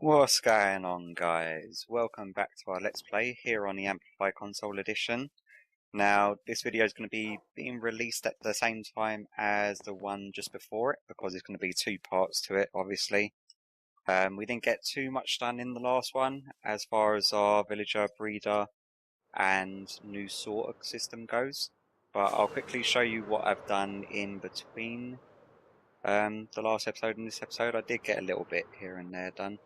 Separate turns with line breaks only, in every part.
What's going on, guys? Welcome back to our Let's Play here on the Amplify Console Edition. Now, this video is going to be being released at the same time as the one just before it, because it's going to be two parts to it, obviously. We didn't get too much done in the last one, as far as our villager, breeder, and new sorter system goes. But I'll quickly show you what I've done in between the last episode and this episode. I did get a little bit here and there done.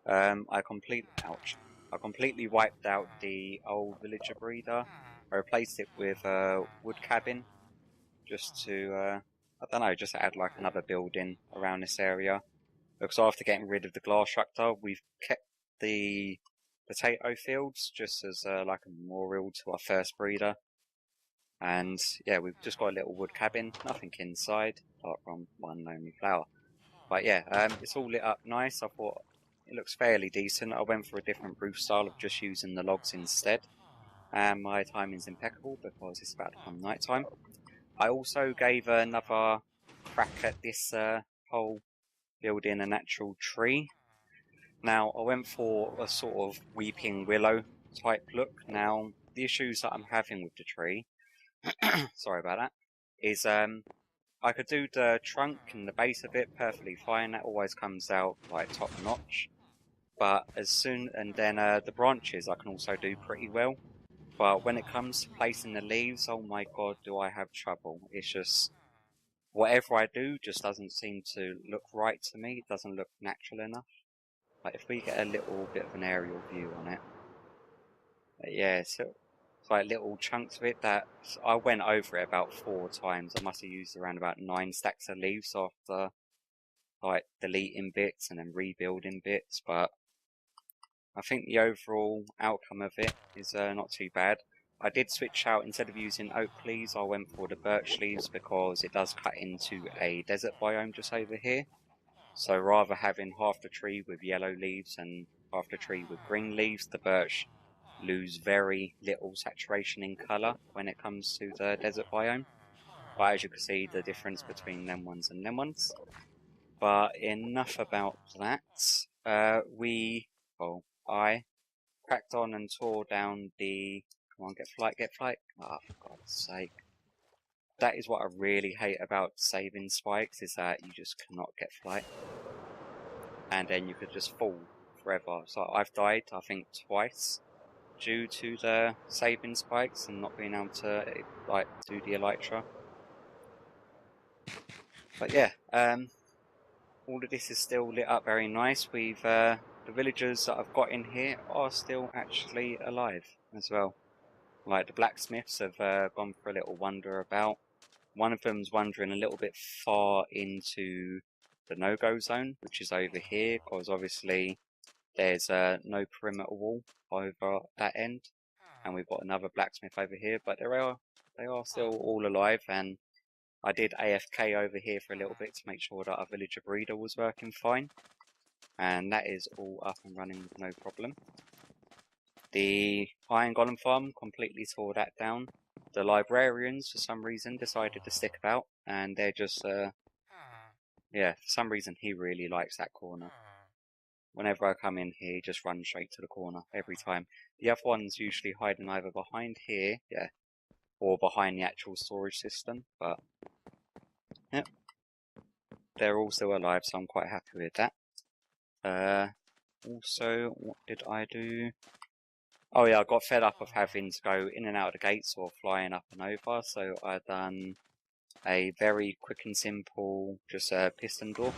I completely wiped out the old villager breeder. I replaced it with a wood cabin, just to, I don't know, just add like another building around this area. Because after getting rid of the glass structure, we've kept the potato fields just as like a memorial to our first breeder. And yeah, we've just got a little wood cabin, nothing inside, apart from one lonely flower. But yeah, it's all lit up nice. I thought it looks fairly decent. I went for a different roof style of just using the logs instead. And my timing's impeccable because it's about to come night time. I also gave another crack at this whole building a natural tree. Now, I went for a sort of weeping willow type look. Now, the issues that I'm having with the tree, sorry about that, is I could do the trunk and the base of it perfectly fine. That always comes out like top notch. But the branches I can also do pretty well. But when it comes to placing the leaves, oh my god, do I have trouble. It's just, whatever I do just doesn't seem to look right to me. It doesn't look natural enough. Like if we get a little bit of an aerial view on it. Yeah, so it's like little chunks of it that I went over it about 4 times. I must have used around about 9 stacks of leaves after like deleting bits and then rebuilding bits, but I think the overall outcome of it is not too bad. I did switch out, instead of using oak leaves, I went for the birch leaves because it does cut into a desert biome just over here. So rather having half the tree with yellow leaves and half the tree with green leaves, the birch lose very little saturation in colour when it comes to the desert biome. But as you can see, the difference between them ones and them ones. But enough about that. I cracked on and tore down the... Come on, get flight. Ah, for God's sake. That is what I really hate about saving spikes, is that you just cannot get flight. And then you could just fall forever. So I've died, I think, twice due to the saving spikes and not being able to, like, do the elytra. But yeah, all of this is still lit up very nice. We've, the villagers that I've got in here are still actually alive as well. Like the blacksmiths have gone for a little wander about. One of them's wandering a little bit far into the no-go zone, which is over here, because obviously there's no perimeter wall over that end. And we've got another blacksmith over here, but they are still all alive, and I did AFK over here for a little bit to make sure that our villager breeder was working fine. And that is all up and running with no problem. The iron golem farm completely tore that down. The librarians, for some reason, decided to stick about, and they're just, yeah, for some reason he really likes that corner. Whenever I come in here, he just runs straight to the corner, every time. The other one's usually hiding either behind here, yeah, or behind the actual storage system, but, yep. They're all still alive, so I'm quite happy with that. Also, what did I do? Oh yeah, I got fed up of having to go in and out of the gates or flying up and over, so I done a very quick and simple, just a piston door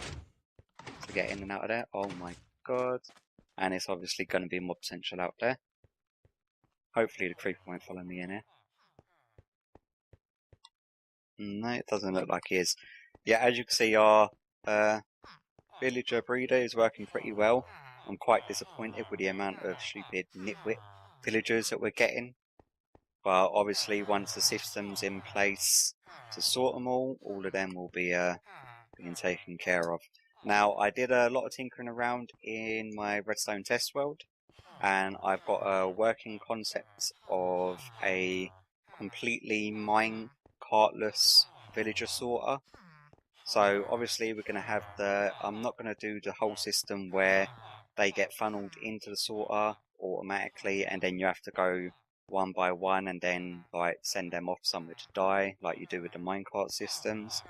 to get in and out of there. Oh my god. And it's obviously going to be more potential out there. Hopefully the creeper won't follow me in here. No, it doesn't look like he is. Yeah, as you can see, our villager breeder is working pretty well. I'm quite disappointed with the amount of stupid nitwit villagers that we're getting. But obviously once the system's in place to sort them all of them will be being taken care of. Now, I did a lot of tinkering around in my redstone test world, and I've got a working concept of a completely Minecartless villager sorter. So obviously we're going to have I'm not going to do the whole system where they get funneled into the sorter automatically, and then you have to go one by one and then like send them off somewhere to die, like you do with the minecart systems.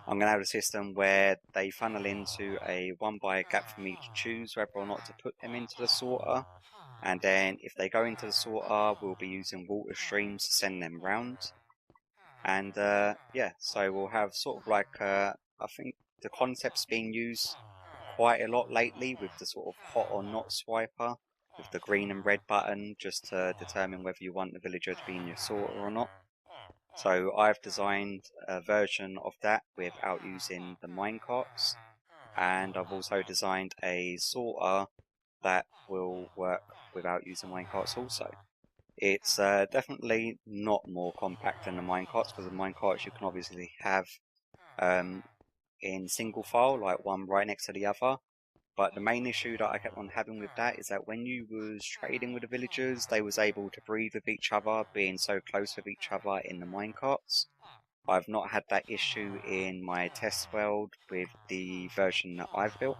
I'm going to have a system where they funnel into a one by a gap for me to choose whether or not to put them into the sorter, and then if they go into the sorter, we'll be using water streams to send them round. And yeah, so we'll have sort of like I think the concept's being used quite a lot lately with the sort of hot or not swiper with the green and red button, just to determine whether you want the villager to be in your sorter or not. So I've designed a version of that without using the minecarts, and I've also designed a sorter that will work without using minecarts also. It's definitely not more compact than the minecarts, because the minecarts you can obviously have in single file, like one right next to the other. But the main issue that I kept on having with that is that when you was trading with the villagers, they was able to breathe with each other, being so close with each other in the minecarts. I've not had that issue in my test world with the version that I've built.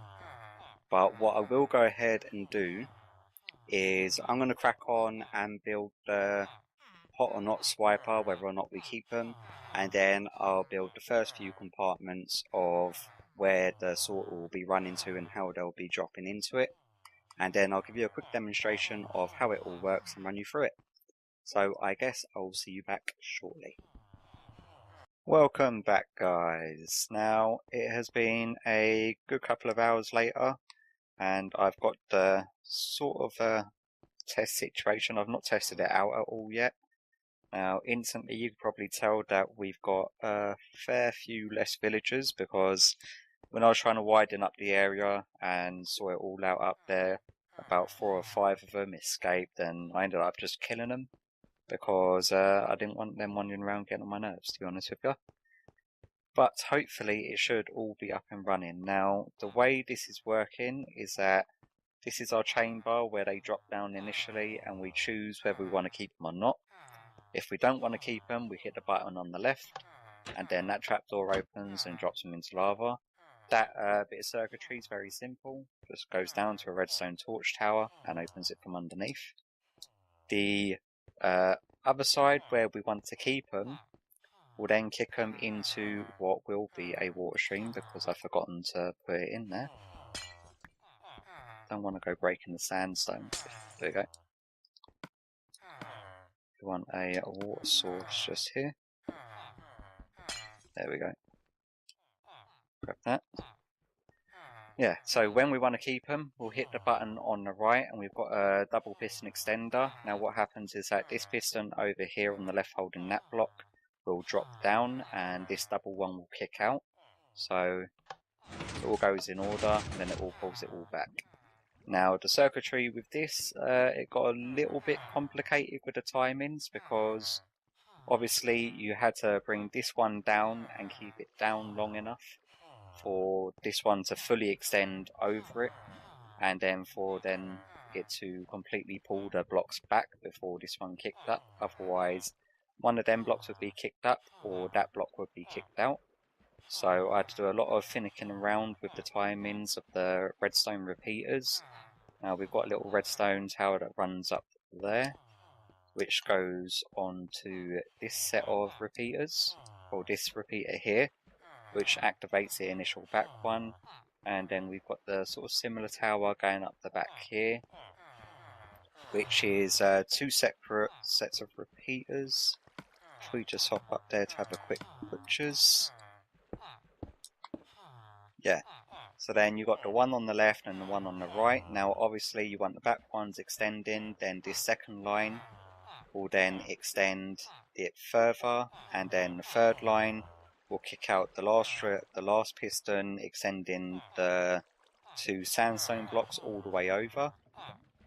But what I will go ahead and do is I'm going to crack on and build the hot or not swiper, whether or not we keep them, and then I'll build the first few compartments of where the sorter will be running to and how they'll be dropping into it, and then I'll give you a quick demonstration of how it all works and run you through it. So I guess I'll see you back shortly. Welcome back, guys. Now it has been a good couple of hours later, and I've got the sort of a test situation. I've not tested it out at all yet. Now, instantly you can probably tell that we've got a fair few less villagers, because when I was trying to widen up the area and saw it all out up there, about 4 or 5 of them escaped, and I ended up just killing them because I didn't want them wandering around getting on my nerves, to be honest with you. But hopefully it should all be up and running. Now, the way this is working is that this is our chamber where they drop down initially, and we choose whether we want to keep them or not. If we don't want to keep them, we hit the button on the left, and then that trapdoor opens and drops them into lava. That bit of circuitry is very simple. Just goes down to a redstone torch tower and opens it from underneath. The other side, where we want to keep them, we'll then kick them into what will be a water stream, because I've forgotten to put it in there. Don't want to go breaking the sandstone. There we go. We want a water source just here. There we go. Grab that. Yeah, so when we want to keep them, we'll hit the button on the right, and we've got a double piston extender. Now what happens is that this piston over here on the left holding that block will drop down, and this double one will kick out. So it all goes in order, and then it all pulls it all back. Now the circuitry with this, it got a little bit complicated with the timings, because obviously you had to bring this one down and keep it down long enough for this one to fully extend over it, and then for it to completely pull the blocks back before this one kicked up. Otherwise one of them blocks would be kicked up, or that block would be kicked out. So I had to do a lot of finicking around with the timings of the redstone repeaters. Now we've got a little redstone tower that runs up there, which goes on to this set of repeaters, or this repeater here, which activates the initial back one. And then we've got the sort of similar tower going up the back here, which is 2 separate sets of repeaters. If we just hop up there to have a quick butchers. Yeah, so then you've got the one on the left and the one on the right. Now obviously you want the back ones extending, then this second line will then extend it further, and then the third line will kick out the last piston, extending the 2 sandstone blocks all the way over.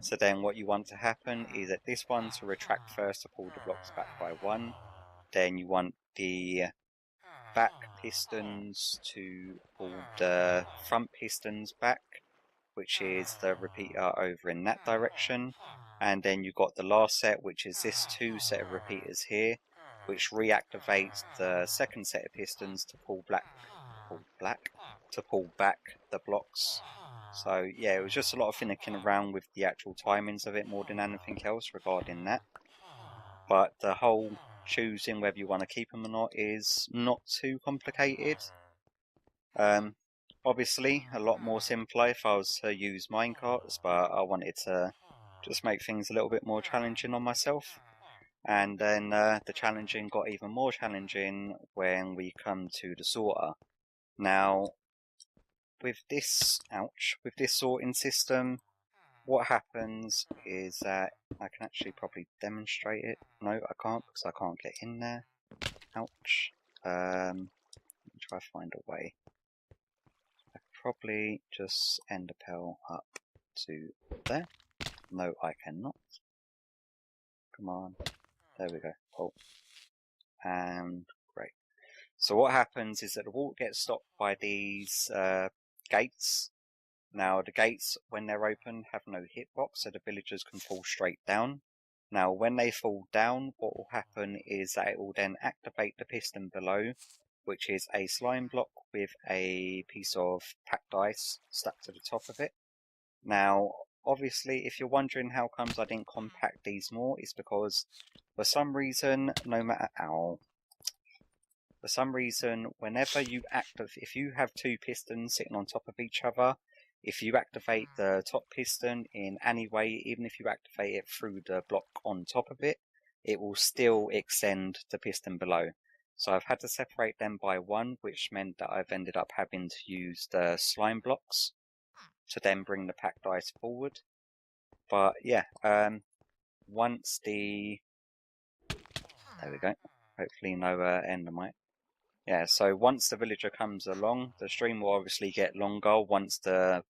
So then what you want to happen is that this one to retract first to pull the blocks back by 1. Then you want the back pistons to pull the front pistons back, which is the repeater over in that direction. And then you've got the last set, which is this 2 set of repeaters here, which reactivates the second set of pistons to pull back the blocks So yeah, it was just a lot of finicking around with the actual timings of it more than anything else regarding that. But the whole choosing whether you want to keep them or not is not too complicated. Obviously, a lot more simpler if I was to use minecarts, but I wanted to just make things a little bit more challenging on myself. And then the challenging got even more challenging when we come to the sorter. Now, with this sorting system, what happens is that I can actually probably demonstrate it. No, I can't because I can't get in there. Ouch. Let me try to find a way. I could probably just end a pearl up to there. No, I cannot. Come on. There we go. Oh. And great. So what happens is that the water gets stopped by these gates. Now the gates, when they're open, have no hitbox, so the villagers can fall straight down. Now when they fall down, what will happen is that it will then activate the piston below, which is a slime block with a piece of packed ice stuck to the top of it. Now, obviously, if you're wondering how comes I didn't compact these more, it's because for some reason, whenever you if you have two pistons sitting on top of each other, if you activate the top piston in any way, even if you activate it through the block on top of it, it will still extend the piston below. So I've had to separate them by one, which meant that I've ended up having to use the slime blocks to then bring the packed ice forward. But yeah, once there we go. Hopefully no endermite. Yeah, so once the villager comes along, the stream will obviously get longer once the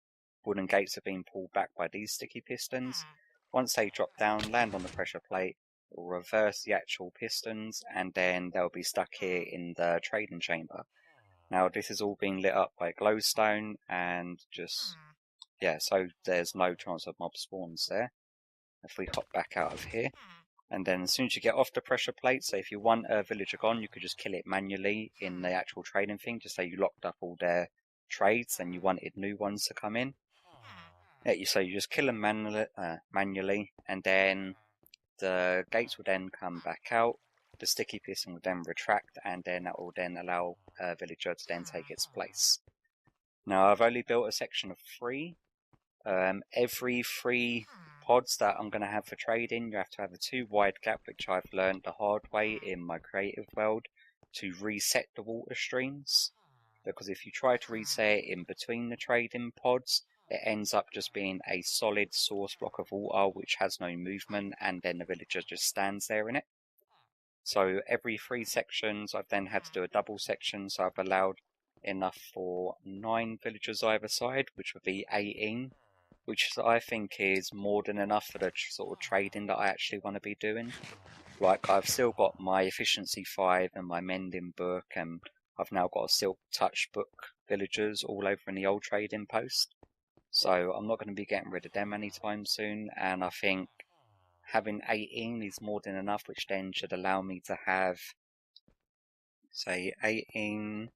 wooden gates have been pulled back by these sticky pistons. Once they drop down, land on the pressure plate, it will reverse the actual pistons, and then they'll be stuck here in the trading chamber. Now this is all being lit up by glowstone, and just, yeah, so there's no chance of mob spawns there. If we hop back out of here, and then as soon as you get off the pressure plate, so if you want a villager gone, you could just kill it manually in the actual trading thing. Just say you locked up all their trades and you wanted new ones to come in. Yeah, so you just kill them manually, and then the gates will then come back out. The sticky piston will then retract, and then that will then allow a villager to then take its place. Now I've only built a section of 3. Every 3 pods that I'm going to have for trading, you have to have a 2 wide gap, which I've learned the hard way in my creative world, to reset the water streams. Because if you try to reset it in between the trading pods, it ends up just being a solid source block of water which has no movement, and then the villager just stands there in it. So every 3 sections I've then had to do a double section, so I've allowed enough for 9 villagers either side, which would be 18. Which I think is more than enough for the sort of trading that I actually want to be doing. Like, I've still got my efficiency 5 and my mending book, and I've now got a silk touch book villagers all over in the old trading post. So I'm not going to be getting rid of them anytime soon, and I think having 18 is more than enough, which then should allow me to have, say, 18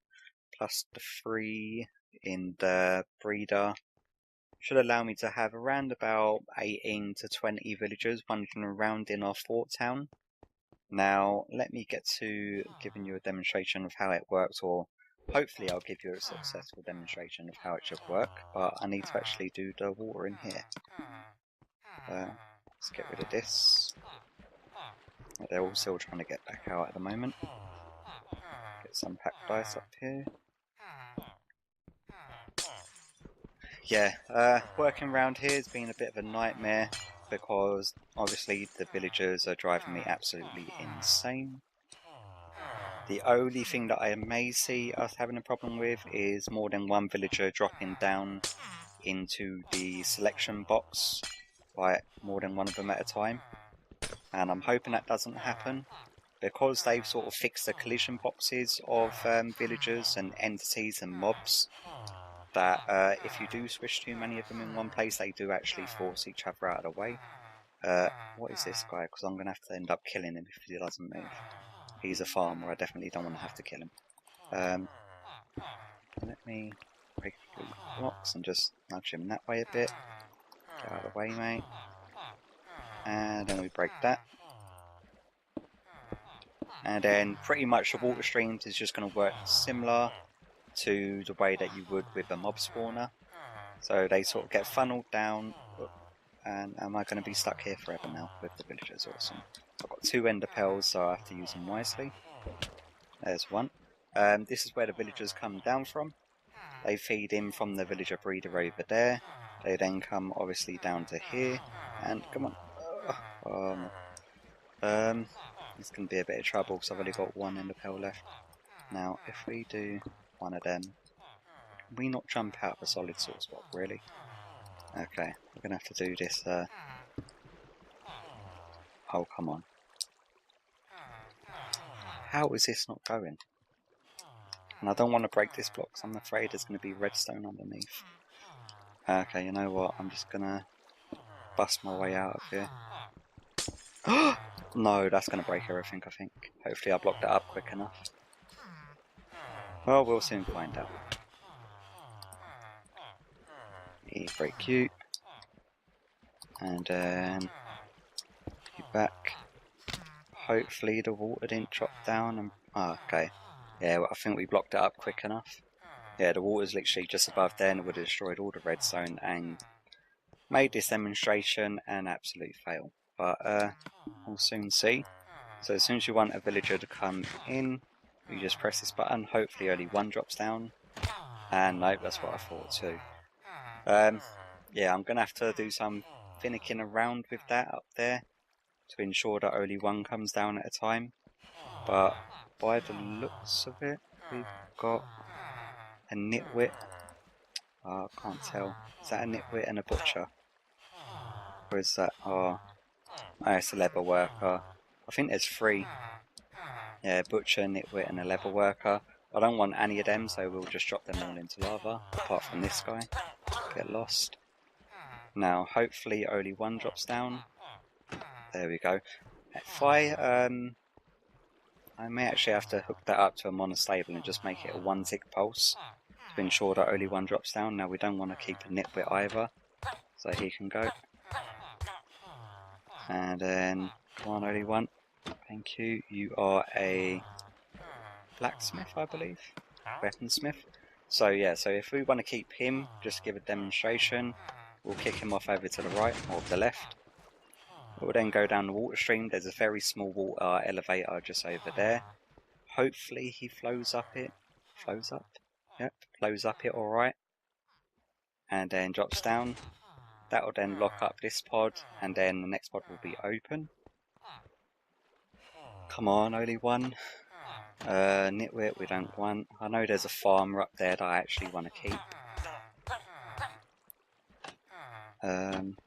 plus the 3 in the breeder. Should allow me to have around about 18 to 20 villagers wandering around in our fort town. Now, let me get to giving you a demonstration of how it works, or hopefully I'll give you a successful demonstration of how it should work, but I need to actually do the water in here. Let's get rid of this. They're all still trying to get back out at the moment. Get some packed ice up here. Yeah, working around here has been a bit of a nightmare because obviously the villagers are driving me absolutely insane. The only thing that I may see us having a problem with is more than one villager dropping down into the selection box, like more than one of them at a time. And I'm hoping that doesn't happen because they've sort of fixed the collision boxes of villagers and entities and mobs. That if you do squish too many of them in one place, they do actually force each other out of the way. What is this guy? Because I'm going to have to end up killing him if he doesn't move. He's a farmer, I definitely don't want to have to kill him. Let me break a few blocks and just nudge him that way a bit. Get out of the way, mate. And then we break that. And then pretty much the water streams is just going to work similar to the way that you would with a mob spawner. So they sort of get funneled down. And am I going to be stuck here forever now with the villagers? Awesome. I've got 2 ender pearls, so I have to use them wisely. There's one. This is where the villagers come down from. They feed in from the villager breeder over there. They then come obviously down to here. And come on. It's going to be a bit of trouble because I've only got 1 ender pearl left. Now, if we do one of them, can we not jump out of a solid sort spot, really? Okay, we're going to have to do this. Oh, come on. How is this not going? And I don't want to break this block because I'm afraid there's going to be redstone underneath. Okay, you know what? I'm just going to bust my way out of here. No, that's going to break everything, I think. Hopefully I blocked that up quick enough. Well, we'll soon find out. Break you. And then you back. Hopefully the water didn't drop down. And okay. Yeah, well, I think we blocked it up quick enough. Yeah, the water's literally just above there and it would have destroyed all the redstone and made this demonstration an absolute fail. But we'll soon see. So as soon as you want a villager to come in, you just press this button. Hopefully only 1 drops down. And nope, that's what I thought too. Yeah, I'm going to have to do some finicking around with that up there to ensure that only 1 comes down at a time. But by the looks of it, we've got a nitwit. I can't tell. Is that a nitwit and a butcher? Or is that... Oh, it's a leather worker. I think there's 3. Yeah, butcher, nitwit and a leather worker. I don't want any of them, so we'll just drop them all into lava, apart from this guy. Get lost. Now, hopefully only 1 drops down. There we go. If I may actually have to hook that up to a monostable and just make it a 1 tick pulse to ensure that only 1 drops down. Now, we don't want to keep a nitwit either, so he can go. And then, come on, only 1. Thank you. You are a blacksmith, I believe. Weaponsmith. So yeah, so if we want to keep him, just give a demonstration, we'll kick him off over to the right or the left. We'll then go down the water stream. There's a very small water elevator just over there. Hopefully he flows up it. Flows up? Yep, flows up it alright. And then drops down. That will then lock up this pod, and then the next pod will be open. Come on, only 1. Nitwit, we don't want. I know there's a farmer up there that I actually want to keep.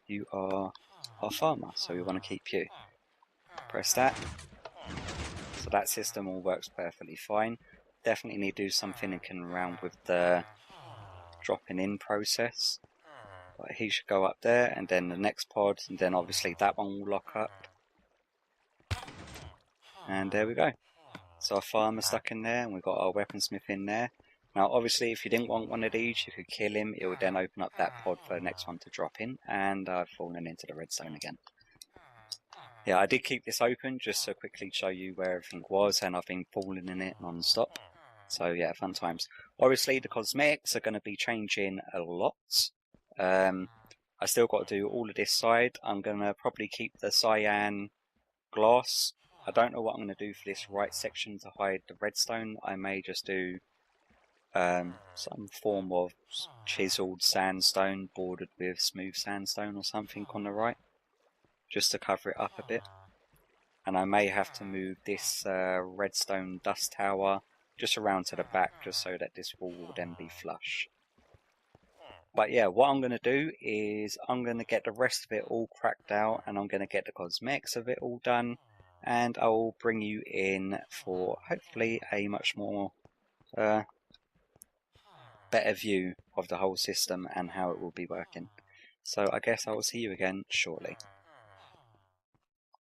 You are a farmer, so we want to keep you. Press that. So that system all works perfectly fine. Definitely need to do something around with the dropping in process. But he should go up there, and then the next pod, and then obviously that one will lock up. And there we go. So our farmer's stuck in there, and we've got our weaponsmith in there. Now obviously if you didn't want one of these, you could kill him. It would then open up that pod for the next one to drop in, and I've fallen into the redstone again. Yeah, I did keep this open just to quickly show you where everything was, and I've been falling in it non-stop. So yeah, fun times. Obviously the cosmetics are going to be changing a lot. I still got to do all of this side. I'm going to probably keep the cyan glass. I don't know what I'm going to do for this right section to hide the redstone. I may just do some form of chiseled sandstone bordered with smooth sandstone or something on the right, just to cover it up a bit. And I may have to move this redstone dust tower just around to the back, just so that this wall will then be flush. But yeah, what I'm going to do is I'm going to get the rest of it all cracked out, and I'm going to get the cosmetics of it all done, and I will bring you in for hopefully a much more better view of the whole system and how it will be working. So I guess I will see you again shortly.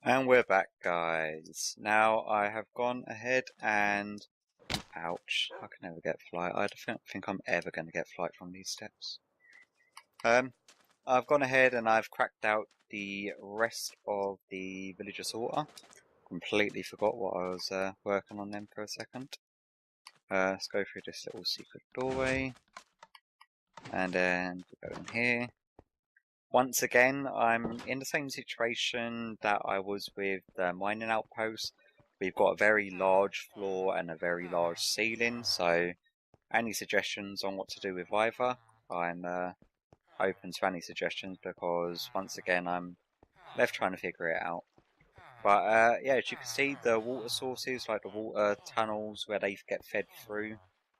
And we're back, guys. Now I have gone ahead and Ouch, I can never get flight. I don't think I'm ever going to get flight from these steps. I've gone ahead and I've cracked out the rest of the villager sorter. Completely forgot what I was working on them for a second. Let's go through this little secret doorway. And then we'll go in here. Once again, I'm in the same situation that I was with the mining outpost. We've got a very large floor and a very large ceiling, so any suggestions on what to do with either, I'm open to any suggestions, because once again I'm left trying to figure it out. But yeah, as you can see, the water sources, like the water tunnels where they get fed through,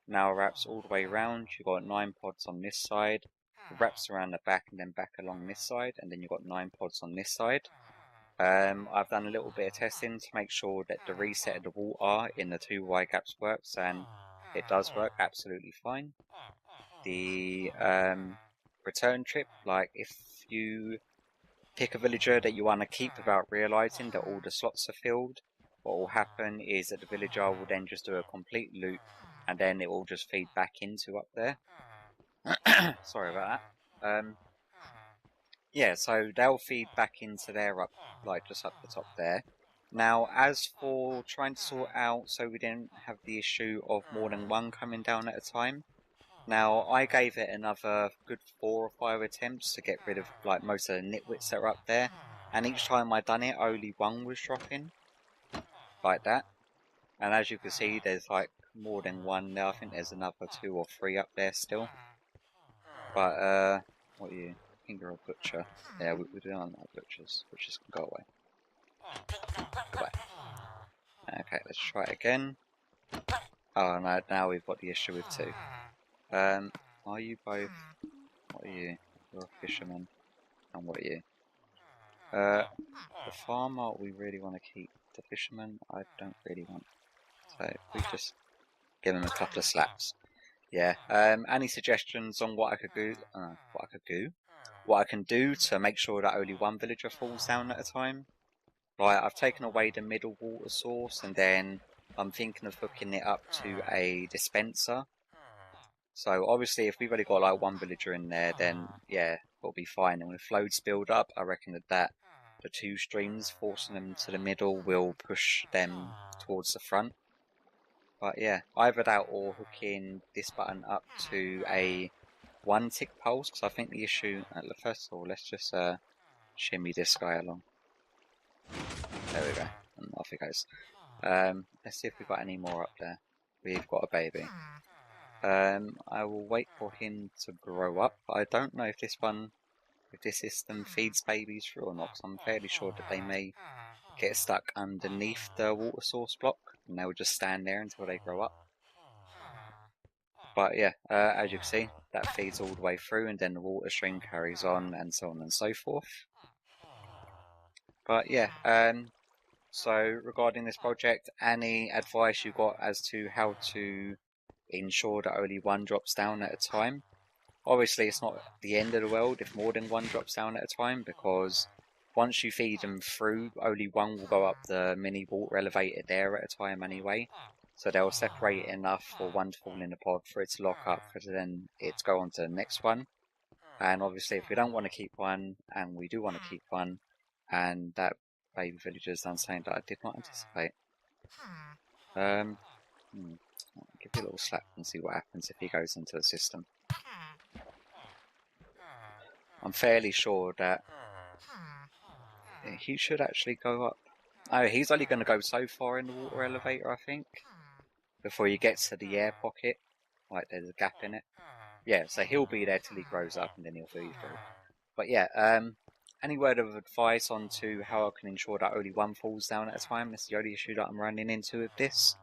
now wraps all the way around. You've got 9 pods on this side, it wraps around the back and then back along this side, and then you've got 9 pods on this side. I've done a little bit of testing to make sure that the reset of the water in the 2 Y gaps works, and it does work absolutely fine. The return trip, like if you pick a villager that you want to keep without realising that all the slots are filled, what will happen is that the villager will then just do a complete loop, and then it will just feed back into up there. Sorry about that. Yeah, so they'll feed back into there up, like just up the top there. Now, as for trying to sort out so we didn't have the issue of more than one coming down at a time, now I gave it another good 4 or 5 attempts to get rid of like most of the nitwits that are up there, and each time I done it, only one was dropping, like that. And as you can see, there's like more than one there. I think there's another 2 or 3 up there still. But what are you? I think you're a butcher. Yeah, we don't like butchers. Butchers can go away. Goodbye. Okay, let's try it again. Oh no, now we've got the issue with 2. Are you both? What are you? You're a fisherman. And what are you? The farmer we really want to keep. The fisherman I don't really want. So if we just give him a couple of slaps. Yeah. Any suggestions on what I could do? What I can do to make sure that only one villager falls down at a time? Right, I've taken away the middle water source, and then I'm thinking of hooking it up to a dispenser. So obviously if we've only got like one villager in there, then yeah, it'll be fine. And when flows build up, I reckon that the 2 streams forcing them to the middle will push them towards the front. But yeah, either that or hooking this button up to a 1 tick pulse, because I think the issue, first of all, let's just shimmy this guy along. There we go, and off it goes. Let's see if we've got any more up there. We've got a baby. I will wait for him to grow up. I don't know if this system feeds babies through or not, because I'm fairly sure that they may get stuck underneath the water source block, and they'll just stand there until they grow up. But yeah, as you can see, that feeds all the way through, and then the water stream carries on, and so on and so forth. But yeah, so regarding this project, any advice you got as to how to ensure that only one drops down at a time? Obviously it's not the end of the world if more than one drops down at a time, because once you feed them through, only one will go up the mini water elevator there at a time anyway. So they'll separate enough for one to fall in the pod for it to lock up, for then it to go on to the next one. And obviously if we don't want to keep one, and we do want to keep one, and that baby villager's done something that I did not anticipate. Give you a little slap and see what happens if he goes into the system. I'm fairly sure that he should actually go up. Oh, he's only going to go so far in the water elevator, I think, before he gets to the air pocket. Like, there's a gap in it. Yeah, so he'll be there till he grows up, and then he'll feed through. But yeah, any word of advice on to how I can ensure that only one falls down at a time? That's the only issue that I'm running into with this.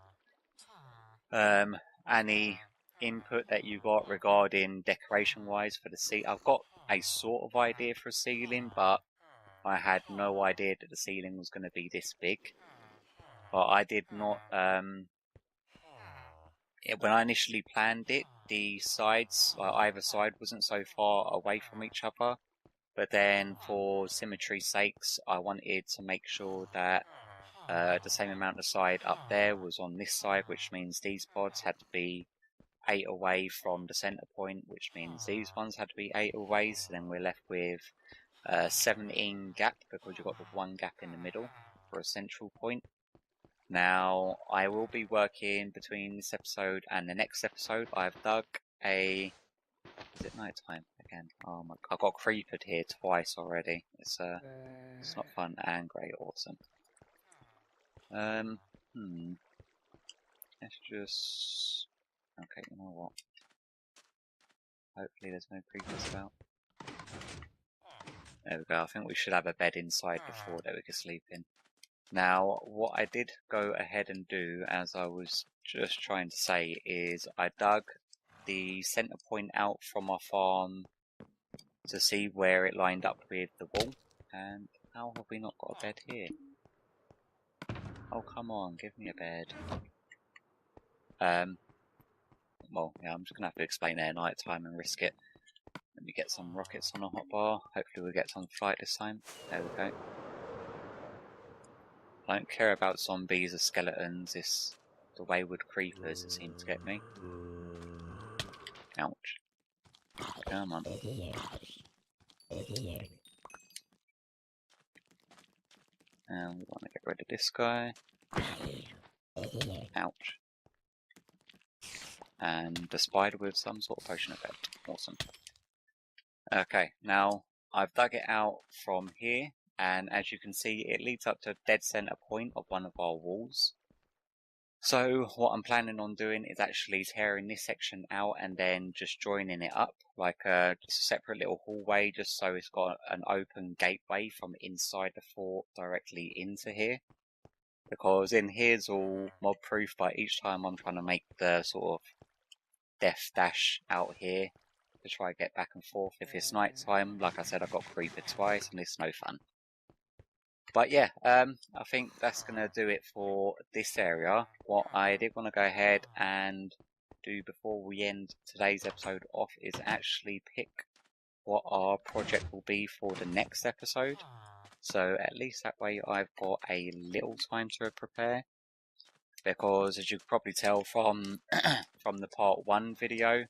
Any input that you got regarding decoration-wise for the ceiling? I've got a sort of idea for a ceiling, but I had no idea that the ceiling was going to be this big. But I did not, when I initially planned it, the sides, either side wasn't so far away from each other. But then for symmetry's sakes, I wanted to make sure that The same amount of side up there was on this side, which means these pods had to be 8 away from the center point, which means these ones had to be 8 away. So then we're left with 17 gap, because you've got the 1 gap in the middle for a central point. Now, I will be working between this episode and the next episode. I've dug a... Is it night time again? Oh my... I got creepered here twice already. It's not fun and great awesome. Let's just... Okay, you know what? Hopefully there's no creepers about. There we go. I think we should have a bed inside before that we can sleep in. Now, what I did go ahead and do, as I was just trying to say, is I dug the center point out from our farm to see where it lined up with the wall. And how have we not got a bed here? Oh, come on, give me a bed. Well, yeah, I'm just going to have to explain it at night time and risk it. Let me get some rockets on a hotbar. Hopefully we'll get some flight this time. There we go. I don't care about zombies or skeletons, it's the wayward creepers that seem to get me. Ouch. Come on. And we want to get rid of this guy. Ouch. And the spider with some sort of potion effect. Awesome. Okay, now I've dug it out from here, and as you can see, it leads up to a dead center point of one of our walls. So what I'm planning on doing is actually tearing this section out and then just joining it up, like just a separate little hallway, just so it's got an open gateway from inside the fort directly into here. Because in here's all mob proof, but each time I'm trying to make the sort of death dash out here to try to get back and forth. If it's night time, like I said, I've got creeper twice and it's no fun. But yeah, I think that's going to do it for this area. What I did want to go ahead and do before we end today's episode off is actually pick what our project will be for the next episode. So at least that way I've got a little time to prepare. Because as you can probably tell from from the part 1 video,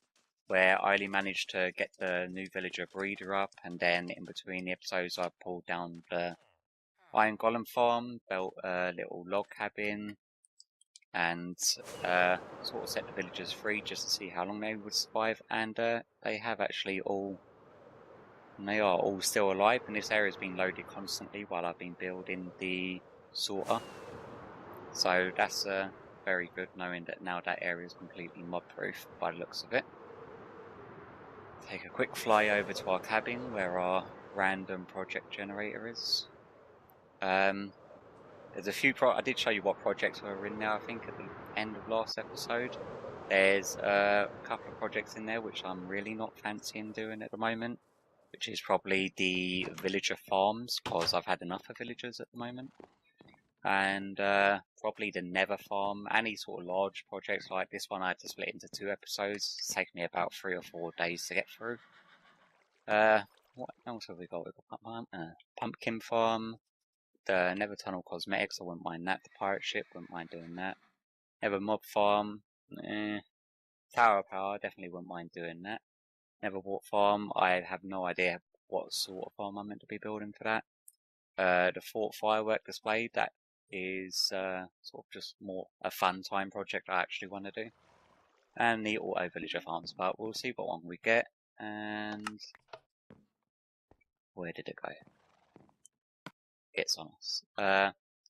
where I only managed to get the new villager breeder up, and then in between the episodes I pulled down the iron golem farm, built a little log cabin, and sort of set the villagers free just to see how long they would survive, and they have actually all... They are all still alive, and this area has been loaded constantly while I've been building the sorter. So that's very good, knowing that now that area is completely mob-proof by the looks of it. Take a quick fly over to our cabin where our random project generator is. There's a few I did show you what projects were in there, I think, at the end of last episode. There's a couple of projects in there which I'm really not fancying doing at the moment, which is probably the villager farms, because I've had enough of villagers at the moment. And probably the nether farm. Any sort of large projects like this one I had to split into 2 episodes. It's taken me about 3 or 4 days to get through. What else have we got? We've got pumpkin farm, the nether tunnel cosmetics, I wouldn't mind that. The pirate ship, wouldn't mind doing that. Nether mob farm, tower power, definitely wouldn't mind doing that. Nether wart farm, I have no idea what sort of farm I'm meant to be building for that. The fort firework display, that is sort of just more a fun time project I actually want to do. And the auto villager farms, but we'll see what one we get. And where did it go? It's on us.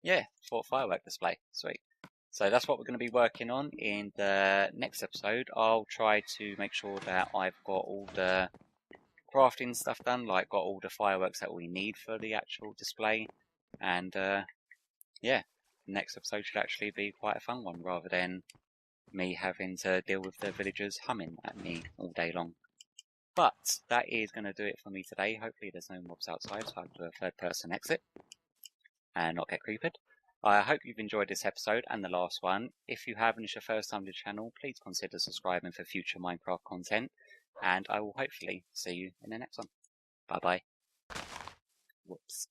Yeah, fort firework display, sweet. So that's what we're going to be working on in the next episode. I'll try to make sure that I've got all the crafting stuff done, like got all the fireworks that we need for the actual display. And yeah, the next episode should actually be quite a fun one, rather than me having to deal with the villagers humming at me all day long. But that is going to do it for me today. Hopefully there's no mobs outside, so I can do a 3rd person exit and not get creeped. I hope you've enjoyed this episode and the last one. If you have and it's your first time to the channel, please consider subscribing for future Minecraft content, and I will hopefully see you in the next one. Bye bye. Whoops.